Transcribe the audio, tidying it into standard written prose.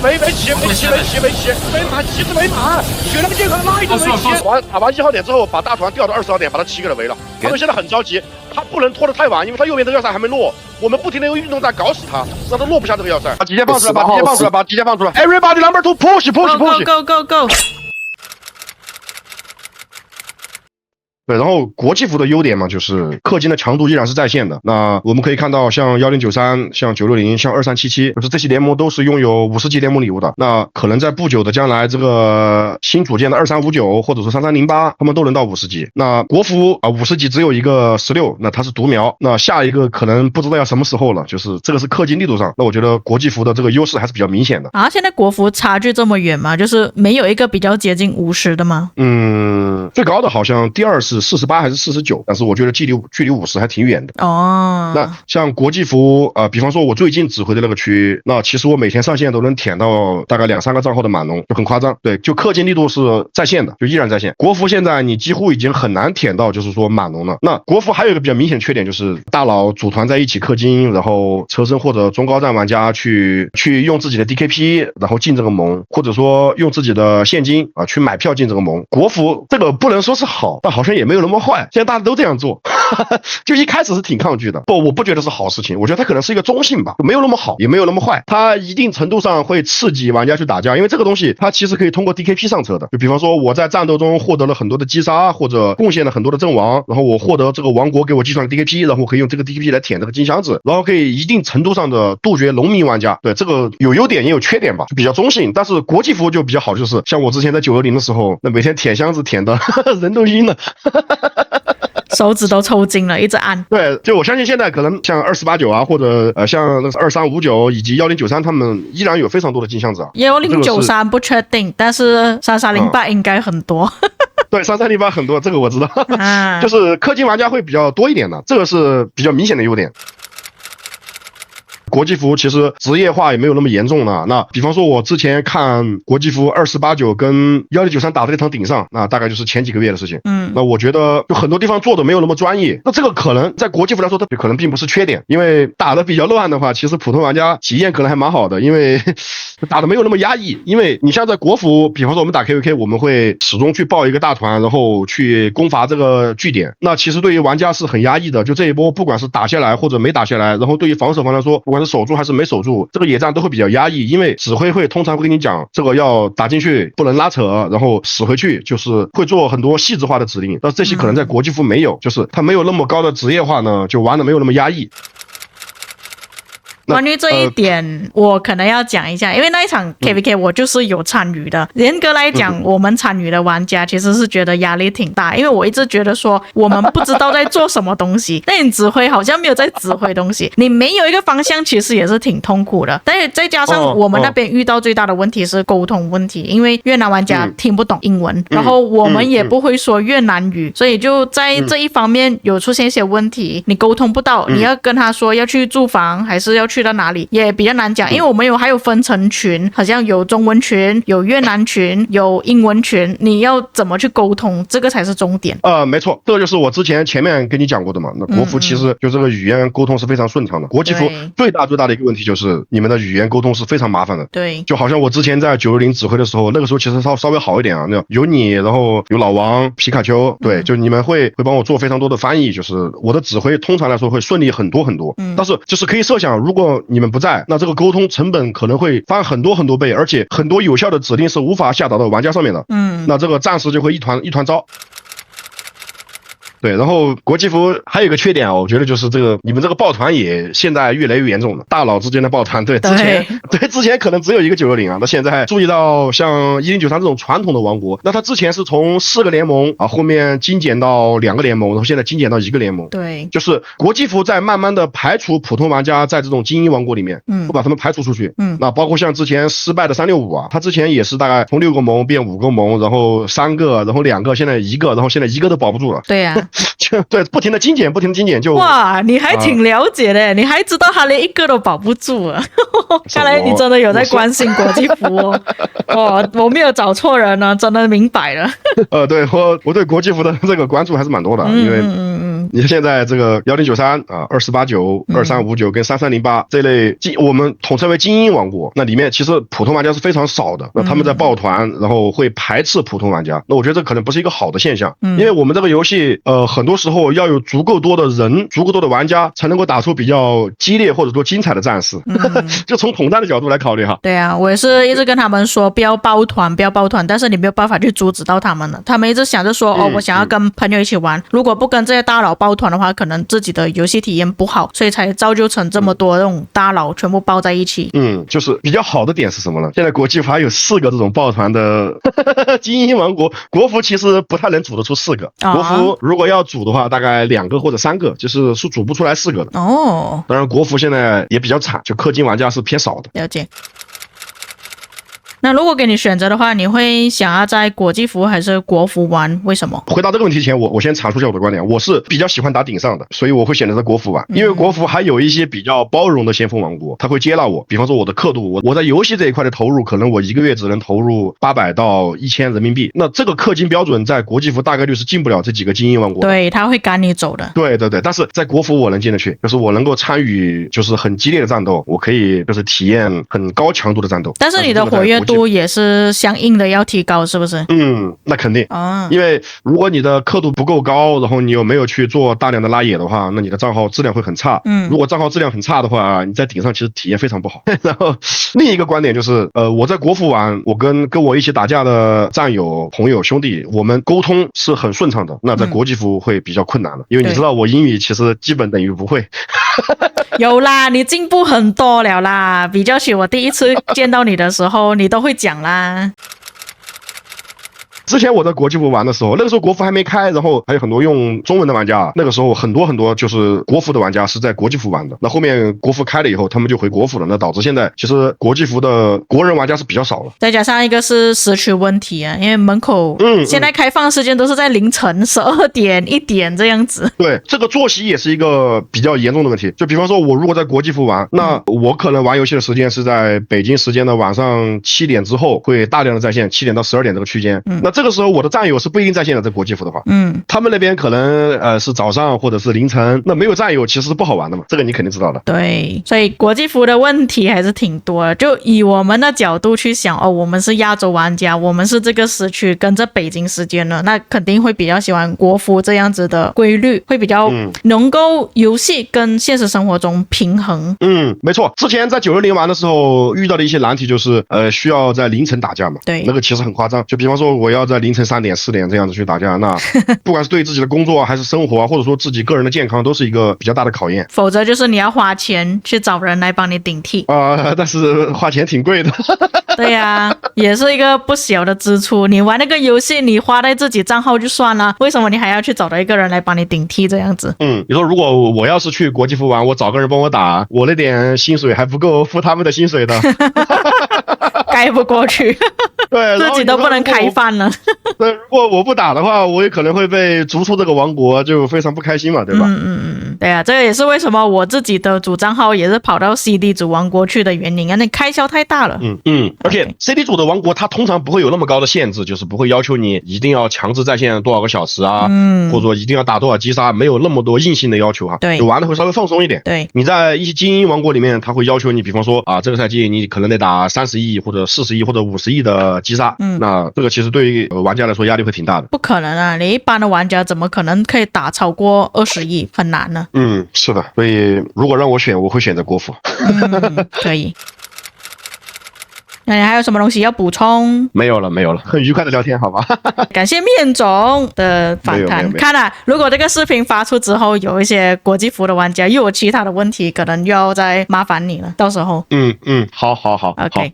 没骑，没盘，血量健康的那一种没骑。打完1号点之后，把大团调到20号点，把他7个人围了。他们现在很着急，他不能拖得太晚，因为他右边这个要塞还没落，我们不停的用运动战搞死他，让他落不下这个要塞。把极限放出来，把极限放出来，把极限放出来。Everybody number 2 push。Go。对，然后国际服的优点嘛，就是氪金的强度依然是在线的。那我们可以看到，像1093、像960、像2377，就是这些联盟都是拥有50级联盟礼物的。那可能在不久的将来，这个新组建的2359或者说3308，他们都能到50级。那国服啊，50级只有一个16，那它是独苗。那下一个可能不知道要什么时候了，就是这个是氪金力度上。那我觉得国际服的这个优势还是比较明显的。啊，现在国服差距这么远吗？就是没有一个比较接近50的吗？最高的好像第二是48还是49，但是我觉得距离50还挺远的。哦，那像国际服比方说我最近指挥的那个区，那其实我每天上线都能舔到大概2-3个账号的码农，就很夸张。对，就氪金力度是在线的，就依然在线。国服现在你几乎已经很难舔到就是说码农了。那国服还有一个比较明显缺点，就是大佬组团在一起氪金，然后车身或者中高战玩家去用自己的 DKP 然后进这个盟，或者说用自己的现金去买票进这个盟。国服这个不能说是好，但好像也没有那么坏，现在大家都这样做。就一开始是挺抗拒的，我不觉得是好事情，我觉得它可能是一个中性吧，没有那么好也没有那么坏，它一定程度上会刺激玩家去打架，因为这个东西它其实可以通过 DKP 上车的。就比方说我在战斗中获得了很多的击杀，或者贡献了很多的阵亡，然后我获得这个王国给我计算 DKP， 然后可以用这个 DKP 来舔这个金箱子，然后可以一定程度上的杜绝农民玩家。对，这个有优点也有缺点吧，就比较中性。但是国际服就比较好，就是像我之前在910的时候，那每天舔箱子舔的人都晕了。手指都抽筋了，一直按。对，就我相信现在可能像2489啊，或者像那个2359以及1093，他们依然有非常多的金箱子啊。1093不确定，但是3308应该很多。对，3308很多，这个我知道。就是氪金玩家会比较多一点的，这个是比较明显的优点。国际服其实职业化也没有那么严重了。那比方说我之前看国际服2489跟1093打的那场顶上，那大概就是前几个月的事情。那我觉得就很多地方做的没有那么专业。那这个可能在国际服来说，它可能并不是缺点，因为打的比较乱的话，其实普通玩家体验可能还蛮好的，因为打的没有那么压抑。因为你像在国服，比方说我们打 KVK， 我们会始终去报一个大团，然后去攻伐这个据点。那其实对于玩家是很压抑的，就这一波不管是打下来或者没打下来，然后对于防守方来说，不管守住还是没守住，这个野战都会比较压抑，因为指挥会通常会跟你讲这个要打进去不能拉扯，然后使回去，就是会做很多细致化的指令，但这些可能在国际服没有，就是它没有那么高的职业化呢，就玩的没有那么压抑。关于这一点，我可能要讲一下，因为那一场 KVK 我就是有参与的。严格来讲，我们参与的玩家其实是觉得压力挺大，因为我一直觉得说我们不知道在做什么东西，但你指挥好像没有在指挥东西，你没有一个方向，其实也是挺痛苦的。但是再加上我们那边遇到最大的问题是沟通问题，因为越南玩家听不懂英文，然后我们也不会说越南语，所以就在这一方面有出现一些问题，你沟通不到，你要跟他说要去住房还是要去到哪里也比较难讲，因为我们还有分成群，好像有中文群、有越南群、有英文群，你要怎么去沟通，这个才是重点。没错，这个就是我之前前面跟你讲过的嘛。那国服其实就这个语言沟通是非常顺畅的，国际服最大的一个问题就是你们的语言沟通是非常麻烦的。对，就好像我之前在910指挥的时候，那个时候其实稍微好一点啊，那有你，然后有老王、皮卡丘，对，就你们会帮我做非常多的翻译，就是我的指挥通常来说会顺利很多很多。但是就是可以设想，如果你们不在，那这个沟通成本可能会翻很多很多倍，而且很多有效的指令是无法下达到玩家上面的。那这个战时就会一团糟。对，然后国际服还有一个缺点啊，我觉得就是这个你们这个抱团也现在越来越严重了，大佬之间的抱团，对，之前可能只有一个960啊，那现在注意到像1093这种传统的王国，那他之前是从4个联盟啊，后面精简到2个联盟，然后现在精简到1个联盟。对，就是国际服在慢慢的排除普通玩家在这种精英王国里面，不把他们排除出去。那包括像之前失败的365啊，他之前也是大概从6个盟变5个盟，然后3个，然后2个，现在1个，然后现在1个都保不住了。对呀。对，不停的精简就哇，你还挺了解的，你还知道他连1个都保不住了。看来你真的有在关心国际服哦。我没有找错人呢，真的明白了。对，我对国际服的这个关注还是蛮多的，因为你看现在这个1093啊、2489、2359跟3308这类我们统称为精英王国，那里面其实普通玩家是非常少的，那他们在抱团，然后会排斥普通玩家，那我觉得这可能不是一个好的现象，因为我们这个游戏很多时候要有足够多的人、足够多的玩家才能够打出比较激烈或者说精彩的战士，就从统战的角度来考虑哈。对啊，我也是一直跟他们说不要抱团，不要抱团，但是你没有办法去阻止到他们了。他们一直想着说，我想要跟朋友一起玩，如果不跟这些大佬抱团的话，可能自己的游戏体验不好，所以才造就成这么多这种大佬全部抱在一起。就是比较好的点是什么呢？现在国际服还有4个这种抱团的精英王国，国服其实不太能组得出4个，国服如果要组的话，大概2个或者3个，就是组不出来4个的。当然国服现在也比较惨，就氪金玩家是偏少的。了解。那如果给你选择的话，你会想要在国际服还是国服玩？为什么？回答这个问题前，我先阐述一下我的观点。我是比较喜欢打顶上的，所以我会选择在国服玩，因为国服还有一些比较包容的先锋王国，他会接纳我。比方说我的氪度，我在游戏这一块的投入，可能我1个月只能投入800到1000人民币。那这个氪金标准在国际服大概率是进不了这几个精英王国。对，他会赶你走的。对，但是在国服我能进得去，就是我能够参与就是很激烈的战斗，我可以就是体验很高强度的战斗。但是你的活跃度也是相应的要提高，是不是？那肯定因为如果你的氪度不够高，然后你又没有去做大量的拉野的话，那你的账号质量会很差。如果账号质量很差的话，你在顶上其实体验非常不好。然后另一个观点就是，我在国服玩，我跟我一起打架的战友、朋友、兄弟，我们沟通是很顺畅的。那在国际服会比较困难了，因为你知道我英语其实基本等于不会。有啦，你进步很多了啦，比较起我第一次见到你的时候，你都会讲啦。之前我在国际服玩的时候，那个时候国服还没开，然后还有很多用中文的玩家，那个时候很多就是国服的玩家是在国际服玩的。那后面国服开了以后，他们就回国服了，那导致现在其实国际服的国人玩家是比较少了。再加上一个是时区问题啊，因为门口现在开放时间都是在凌晨12点1点这样子。对，这个作息也是一个比较严重的问题。就比方说我如果在国际服玩，那我可能玩游戏的时间是在北京时间的晚上7点之后会大量的在线，7点到12点这个区间。那这个时候我的战友是不一定在线的，在国际服的话，他们那边可能是早上或者是凌晨，那没有战友其实是不好玩的嘛，这个你肯定知道的。对，所以国际服的问题还是挺多的。就以我们的角度去想，我们是亚洲玩家，我们是这个时区跟着北京时间呢，那肯定会比较喜欢国服这样子的规律，会比较能够游戏跟现实生活中平衡。没错。之前在960玩的时候遇到的一些难题就是需要在凌晨打架嘛，对，那个其实很夸张。就比方说我要在凌晨3点4点这样子去打架，那不管是对自己的工作还是生活或者说自己个人的健康，都是一个比较大的考验。否则就是你要花钱去找人来帮你顶替但是花钱挺贵的。对呀，也是一个不小的支出。你玩那个游戏，你花在自己账号就算了，为什么你还要去找到一个人来帮你顶替这样子？你说如果我要是去国际服玩，我找个人帮我打，我那点薪水还不够付他们的薪水的。盖不过去。对，自己都不能开饭了。对，如果我不打的话，我也可能会被逐出这个王国，就非常不开心嘛，对吧？对啊，这个也是为什么我自己的主账号也是跑到 CD 主王国去的原因啊，那开销太大了。而且 CD 主的王国它通常不会有那么高的限制，就是不会要求你一定要强制在线多少个小时啊，或者说一定要打多少击杀，没有那么多硬性的要求哈。对，就玩的会稍微放松一点。对，你在一些精英王国里面，他会要求你，比方说这个赛季你可能得打30亿或者40亿或者50亿的击杀，那这个其实对于玩家来说压力会挺大的。不可能啊，你一般的玩家怎么可能可以打超过20亿？很难呢。是的，所以如果让我选，我会选择国服。可以。那你还有什么东西要补充？没有了，很愉快的聊天，好吧？感谢面总的访谈。看啊，如果这个视频发出之后，有一些国际服的玩家又有其他的问题，可能又要再麻烦你了，到时候。好。OK。